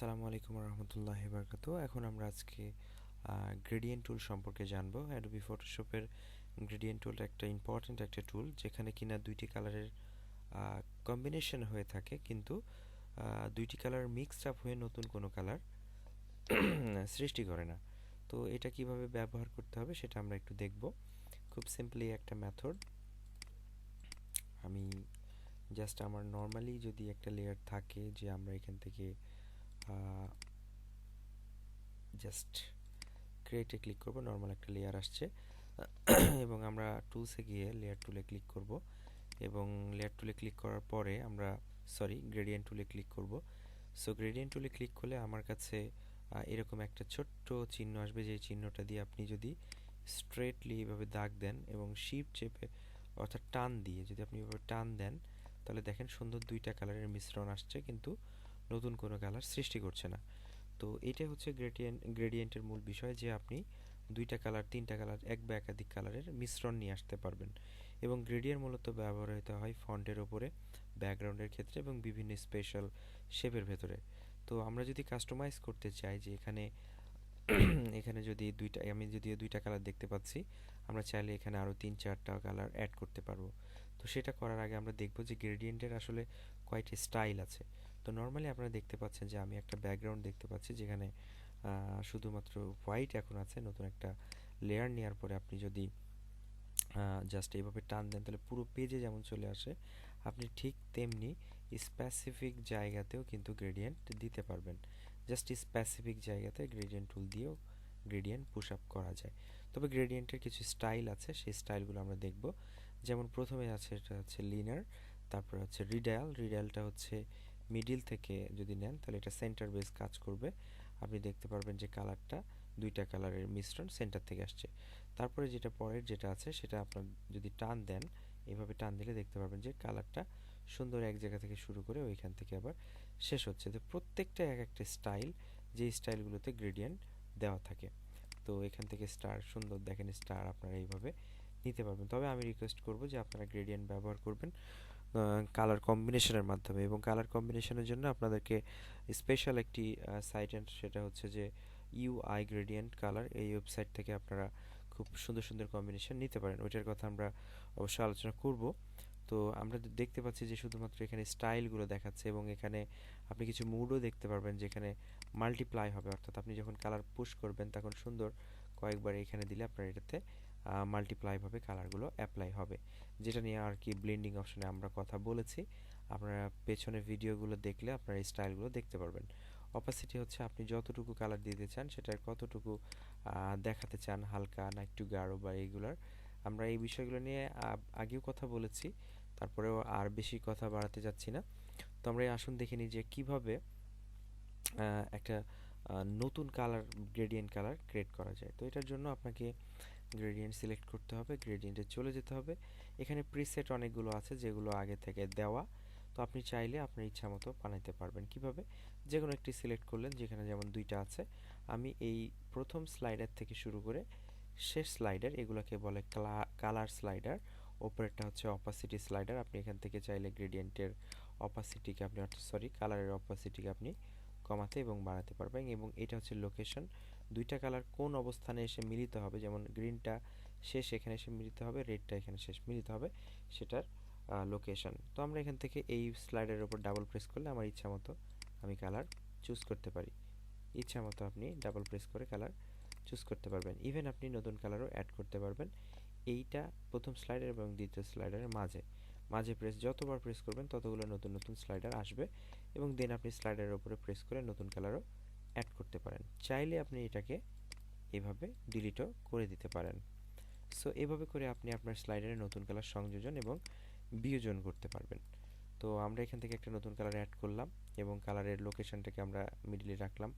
আসসালামু আলাইকুম রহমতুল্লাহি বারকাতু। এখন আমরা আজকে গ্রেডিয়েন্ট টুল সম্পর্কে জানবো। অ্যাডোবি ফটোশপের গ্রেডিয়েন্ট টুল একটা ইম্পর্ট্যান্ট একটা টুল, যেখানে কিনা দুইটি কালারের কম্বিনেশন হয়ে থাকে, কিন্তু দুইটি কালার মিক্সড আপ হয়ে নতুন কোনো কালার সৃষ্টি করে না। তো এটা কিভাবে ব্যবহার করতে হবে সেটা আমরা একটু দেখব। খুব সিম্পলি একটা মেথড। আমি জাস্ট আমার নর্মালি যদি একটা লেয়ার থাকে, যে আমরা এখান থেকে জাস্ট ক্রিয়েটে ক্লিক করব, নর্মাল একটা লেয়ার আসছে এবং আমরা টুলসে গিয়ে লেয়ার টুলে ক্লিক করব এবং লেয়ার টুলে ক্লিক করার পরে আমরা গ্রেডিয়েন্ট টুলে ক্লিক করব। সো গ্রেডিয়েন্ট টুলে ক্লিক করলে আমার কাছে এরকম একটা ছোট্ট চিহ্ন আসবে, যে চিহ্নটা দিয়ে আপনি যদি স্ট্রেটলি এভাবে দাগ দেন এবং শিফট চেপে অর্থাৎ টান দিয়ে যদি আপনি এভাবে টান দেন, তাহলে দেখেন সুন্দর দুইটা কালারের মিশ্রণ আসছে, কিন্তু নতুন কোনো কালার সৃষ্টি করছে না। তো এইটাই হচ্ছে গ্রেডিয়েন্টের মূল বিষয়, যে আপনি দুইটা কালার, তিনটা কালার, এক বা একাধিক কালারের মিশ্রণ নিয়ে আসতে পারবেন। এবং গ্রেডিয়েন্ট মূলত ব্যবহৃত হয় ফন্টের ওপরে, ব্যাকগ্রাউন্ডের ক্ষেত্রে এবং বিভিন্ন স্পেশাল শেপের ভেতরে। তো আমরা যদি কাস্টমাইজ করতে চাই, যে এখানে এখানে যদি আমি যদি দুইটা কালার দেখতে পাচ্ছি, আমরা চাইলে এখানে আরও 3-4টা কালার অ্যাড করতে পারবো। তো সেটা করার আগে আমরা দেখব যে গ্রেডিয়েন্টের আসলে কয়টি স্টাইল আছে। তো নর্মালি আপনারা দেখতে পাচ্ছেন যে আমি একটা ব্যাকগ্রাউন্ড দেখতে পাচ্ছি, যেখানে শুধুমাত্র হোয়াইট এখন আছে। নতুন একটা লেয়ার নেওয়ার পরে আপনি যদি জাস্ট এইভাবে টান দেন, তাহলে পুরো পেজে যেমন চলে আসে, আপনি ঠিক তেমনি স্পেসিফিক জায়গাতেও কিন্তু গ্রেডিয়েন্ট দিতে পারবেন। জাস্ট স্পেসিফিক জায়গাতে গ্রেডিয়েন্ট টুল দিয়েও গ্রেডিয়েন্ট পুশ আপ করা যায়। তবে গ্রেডিয়েন্টের কিছু স্টাইল আছে, সেই স্টাইলগুলো আমরা দেখব। যেমন প্রথমে আছে, এটা হচ্ছে লিনার, তারপর হচ্ছে রিডায়াল। রিডায়ালটা হচ্ছে মিডিল থেকে যদি নেন, তাহলে এটা সেন্টার বেস কাজ করবে। আপনি দেখতে পারবেন যে কালারটা, দুইটা কালারের মিশ্রণ সেন্টার থেকে আসছে। তারপরে যেটা পরের যেটা আছে, সেটা আপনার যদি টান দেন, এভাবে টান দিলে দেখতে পারবেন যে কালারটা সুন্দর এক জায়গা থেকে শুরু করে ওইখান থেকে আবার শেষ হচ্ছে। তো প্রত্যেকটা এক একটা স্টাইল, যে স্টাইলগুলোতে গ্রেডিয়েন্ট দেওয়া থাকে। তো এখান থেকে স্টার, সুন্দর দেখেন স্টার আপনারা এইভাবে নিতে পারবেন। তবে আমি রিকোয়েস্ট করব যে আপনারা গ্রেডিয়েন্ট ব্যবহার করবেন কালার কম্বিনেশনের মাধ্যমে, এবং কালার কম্বিনেশনের জন্য আপনাদেরকে স্পেশাল একটি সাইট, সেটা হচ্ছে যে ইউআই গ্রেডিয়েন্ট কালার। এই ওয়েবসাইট থেকে আপনারা খুব সুন্দর সুন্দর কম্বিনেশন নিতে পারেন, ওইটার কথা আমরা অবশ্যই আলোচনা করব। তো আমরা দেখতে পাচ্ছি যে শুধুমাত্র এখানে স্টাইলগুলো দেখাচ্ছে, এবং এখানে আপনি কিছু মুডও দেখতে পারবেন, যেখানে মাল্টিপ্লাই হবে, অর্থাৎ আপনি যখন কালার পুশ করবেন তখন সুন্দর কয়েকবার এখানে দিলে আপনার এটাতে মাল্টিপ্লাইভাবে কালারগুলো অ্যাপ্লাই হবে, যেটা নিয়ে আর কি ব্লেন্ডিং অপশনে আমরা কথা বলেছি। আপনারা পেছনে ভিডিওগুলো দেখলে আপনারা এই স্টাইলগুলো দেখতে পারবেন। অপাসিটি হচ্ছে আপনি যতটুকু কালার দিতে চান, সেটার কতটুকু দেখাতে চান, হালকা না একটু গাঢ় বা এইগুলার। আমরা এই বিষয়গুলো নিয়ে আগেও কথা বলেছি, তারপরেও আর বেশি কথা বাড়াতে যাচ্ছি না। তো আমরা আসুন দেখে নিই যে কীভাবে একটা নতুন কালার, গ্রেডিয়েন্ট কালার ক্রিয়েট করা যায়। তো এটার জন্য আপনাকে গ্রেডিয়েন্ট সিলেক্ট করতে হবে, গ্রেডিয়েন্টে চলে যেতে হবে। এখানে প্রিসেট অনেকগুলো আছে, যেগুলো আগে থেকে দেওয়া। তো আপনি চাইলে আপনার ইচ্ছা মতো বানাইতে পারবেন। কিভাবে? যে কোনো একটি সিলেক্ট করলেন, যেখানে যেমন দুইটা আছে। আমি এই প্রথম স্লাইডার থেকে শুরু করে শেষ স্লাইডার, এগুলোকে বলে কালার স্লাইডার। ওপরেরটা হচ্ছে অপাসিটি স্লাইডার। আপনি এখান থেকে চাইলে গ্রেডিয়েন্টের অপাসিটিকে আপনি, কালারের অপাসিটিকে আপনি কমাতে এবং বাড়াতে পারবেন। এবং এটা হচ্ছে লোকেশন, দুইটা কালার কোন অবস্থানে এসে মিলিত হবে, যেমন গ্রিনটা শেষ এখানে এসে মিলিত হবে, রেডটা এখানে শেষ মিলিত হবে, সেটার লোকেশন। তো আমরা এখান থেকে এই স্লাইডের উপর ডাবল প্রেস করলে আমার ইচ্ছা মতো আমি কালার চুজ করতে পারি। ইচ্ছা মতো আপনি ডাবল প্রেস করে কালার চুজ করতে পারবেন। ইভেন আপনি নতুন কালারও অ্যাড করতে পারবেন। এইটা প্রথম স্লাইডার এবং দ্বিতীয় স্লাইডারের মাঝে মাঝে যতবার প্রেস করবেন ততগুলো নতুন নতুন স্লাইডার আসবে, এবং দেন আপনি স্লাইডারের উপরে প্রেস করে নতুন কালারও অ্যাড করতে পারেন। চাইলে আপনি এটাকে এভাবে ডিলিটও করে দিতে পারেন। সো এভাবে করে আপনি আপনার স্লাইডারে নতুন কালার সংযোজন এবং বিয়োজন করতে পারবেন। তো আমরা এখান থেকে একটা নতুন কালার অ্যাড করলাম, এবং কালারের লোকেশনটাকে আমরা মিডলে রাখলাম,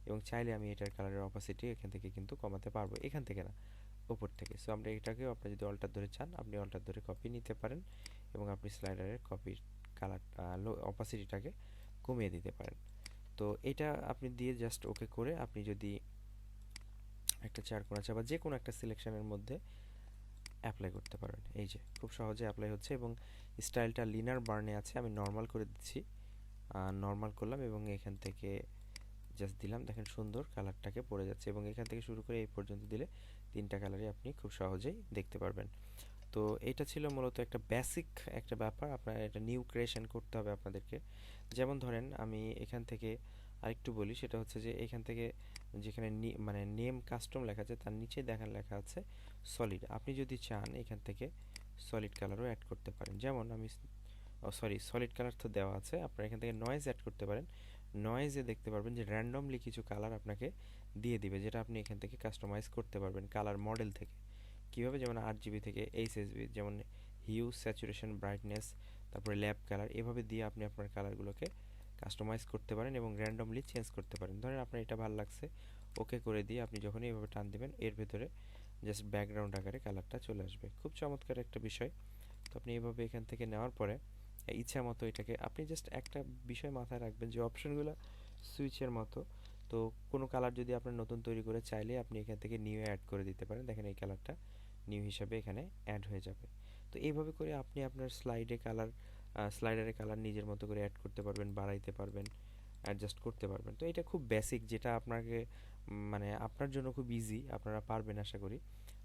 এবং চাইলে আমি এটার কালারের অপাসিটি এখান থেকে কিন্তু কমাতে পারবো, এখান থেকে না, উপর থেকে। সো আমরা এটাকেও, আপনি যদি অল্টার ধরে চান, আপনি অল্টার ধরে কপি নিতে পারেন, এবং আপনি স্লাইডারের কপির কালার অপাসিটিটাকে কমিয়ে দিতে পারেন। তো এটা আপনি দিয়ে জাস্ট ওকে করে আপনি যদি একটা চারকোনা বা যে কোনো একটা সিলেকশনের মধ্যে অ্যাপ্লাই করতে পারেন। এই যে খুব সহজে অ্যাপ্লাই হচ্ছে, এবং স্টাইলটা লিনার বার্নে আছে। আমি নর্মাল করে দিচ্ছি, নর্মাল করলাম, এবং এখান থেকে জাস্ট দিলাম, দেখেন সুন্দর কালারটাকে পড়ে যাচ্ছে। এবং এখান থেকে শুরু করে এই পর্যন্ত দিলে তিনটা কালারই আপনি খুব সহজেই দেখতে পারবেন। তো এটা ছিল মূলত একটা বেসিক একটা ব্যাপার, আপনার এটা নিউ ক্রিয়েশন করতে হবে আপনাদেরকে। যেমন ধরেন আমি এখান থেকে আরেকটু বলি, সেটা হচ্ছে যে এখান থেকে যেখানে মানে নেম কাস্টম লেখা আছে তার নিচে দেখেন লেখা আছে সলিড। আপনি যদি চান এখান থেকে সলিড কালারও অ্যাড করতে পারেন। যেমন আমি সরি, সলিড কালার তো দেওয়া আছে, আপনারা এখান থেকে নয়েজ অ্যাড করতে পারেন। নয়েজে দেখতে পারবেন যে র্যান্ডমলি কিছু কালার আপনাকে দিয়ে দিবে, যেটা আপনি এখান থেকে কাস্টমাইজ করতে পারবেন কালার মডেল থেকে। কীভাবে? যেমন 8 GB থেকে এইচএসবি, যেমন হিউ, স্যাচুরেশন, ব্রাইটনেস, তারপরে ল্যাব কালার, এভাবে দিয়ে আপনি আপনার কালারগুলোকে কাস্টমাইজ করতে পারেন এবং র্যান্ডমলি চেঞ্জ করতে পারেন। ধরেন আপনার এটা ভালো লাগছে, ওকে করে দিয়ে আপনি যখনই এইভাবে টান দিবেন এর ভেতরে জাস্ট ব্যাকগ্রাউন্ড আকারে কালারটা চলে আসবে। খুব চমৎকার একটা বিষয়। তো আপনি এইভাবে এখান থেকে নেওয়ার পরে ইচ্ছা মতো এটাকে আপনি জাস্ট একটা বিষয় মাথায় রাখবেন যে অপশনগুলো সুইচের মতো। তো কোনো কালার যদি আপনার নতুন তৈরি করে চাইলে আপনি এখান থেকে নিউ অ্যাড করে দিতে পারেন। দেখেন এই কালারটা নিউ হিসাবে এখানে অ্যাড হয়ে যাবে। তো এইভাবে করে আপনি আপনার স্লাইডারে কালার নিজের মতো করে অ্যাড করতে পারবেন, বাড়াইতে পারবেন, অ্যাডজাস্ট করতে পারবেন। তো এটা খুব বেসিক, যেটা আপনাকে মানে আপনার জন্য খুব ইজি, আপনারা পারবেন আশা করি।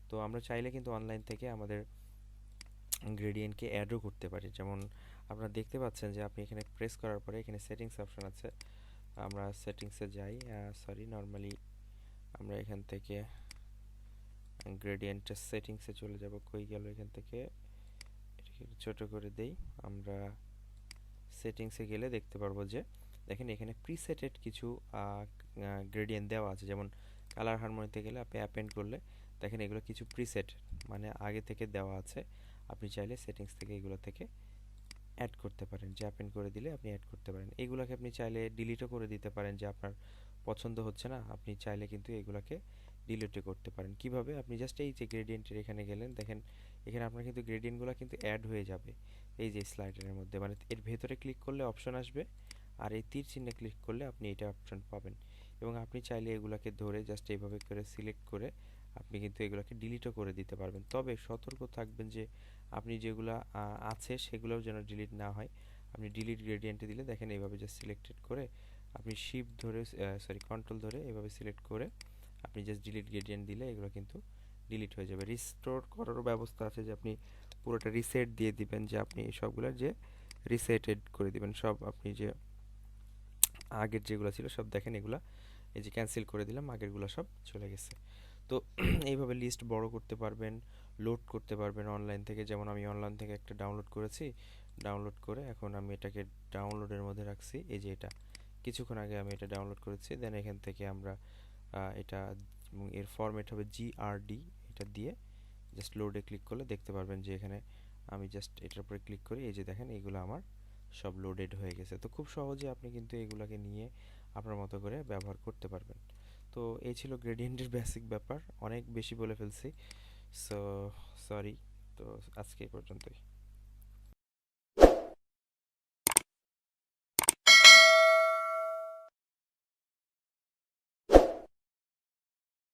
তো আমরা চাইলে কিন্তু অনলাইন থেকে আমাদের গ্রেডিয়েন্টকে অ্যাডও করতে পারি। যেমন আপনারা দেখতে পাচ্ছেন যে আপনি এখানে প্রেস করার পরে এখানে সেটিংস অপশন আছে। আমরা সেটিংসে যাই, সরি নর্মালি আমরা এখান থেকে গ্রেডিয়েন্টের সেটিংসে চলে যাব। কই গেল? এখান থেকে এটাকে ছোট করে দেই। আমরা সেটিংসে গেলে দেখতে পারবো যে দেখেন এখানে প্রিসেটেড কিছু গ্রেডিয়েন্ট দেওয়া আছে। যেমন কালার হারমোনিতে গেলে আপনি অ্যাপেন্ড করলে দেখেন এগুলো কিছু প্রিসেট মানে আগে থেকে দেওয়া আছে। আপনি চাইলে সেটিংস থেকে এগুলো থেকে অ্যাড করতে পারেন, যে অ্যাপেন্ড করে দিলে আপনি অ্যাড করতে পারেন। এগুলোকে আপনি চাইলে ডিলিটও করে দিতে পারেন, যে আপনার পছন্দ হচ্ছে না আপনি চাইলে কিন্তু এগুলোকে ডিলিটও করতে পারেন। কিভাবে? আপনি জাস্ট এই যে গ্রেডিয়েন্টের এখানে গেলেন, দেখেন এখানে আপনার কিন্তু গ্রেডিয়েন্টগুলো কিন্তু অ্যাড হয়ে যাবে এই যে স্লাইডারের মধ্যে, মানে এর ভেতরে ক্লিক করলে অপশন আসবে আর এই তীর চিহ্নে ক্লিক করলে আপনি এটা অপশন পাবেন। এবং আপনি চাইলে এগুলোকে ধরে জাস্ট এইভাবে করে সিলেক্ট করে আপনি কিন্তু এগুলোকে ডিলিটও করে দিতে পারবেন। তবে সতর্ক থাকবেন যে আপনি যেগুলো আছে সেগুলোও যেন ডিলিট না হয়। আপনি ডিলিট গ্রেডিয়েন্টে দিলে দেখেন এইভাবে জাস্ট সিলেক্টেড করে আপনি শিফট ধরে কন্ট্রোল ধরে এভাবে সিলেক্ট করে আপনি জাস্ট ডিলিট গ্রেডিয়েন্ট দিলে এগুলো কিন্তু ডিলিট হয়ে যাবে। রিস্টোর করারও ব্যবস্থা আছে, যে আপনি পুরোটা রিসেট দিয়ে দিবেন, যে আপনি সবগুলোর যে রিসেটেড করে দিবেন সব, আপনি যে আগের যেগুলো ছিল সব দেখেন এগুলা এই যে ক্যান্সেল করে দিলাম, আগেরগুলো সব চলে গেছে। তো এইভাবে লিস্ট বড় করতে পারবেন, লোড করতে পারবেন অনলাইন থেকে। যেমন আমি অনলাইন থেকে একটা ডাউনলোড করেছি, ডাউনলোড করে এখন আমি এটাকে ডাউনলোডের মধ্যে রাখছি। এই যে এটা কিছুক্ষণ আগে আমি এটা ডাউনলোড করেছি। দেন এখান থেকে আমরা এটা এর ফরম্যাট হবে জিআরডি, এটা দিয়ে জাস্ট লোডে ক্লিক করলে দেখতে পারবেন যে এখানে আমি জাস্ট এটার উপরে ক্লিক করি, এই যে দেখেন এইগুলো আমার সব লোডেড হয়ে গেছে। তো খুব সহজে আপনি কিন্তু এগুলাকে নিয়ে আপনার মতো করে ব্যবহার করতে পারবেন। তো এই ছিল গ্রেডিয়েন্টের বেসিক ব্যাপার, অনেক বেশি বলে ফেলছি, সো সরি। তো আজকে এই পর্যন্তই।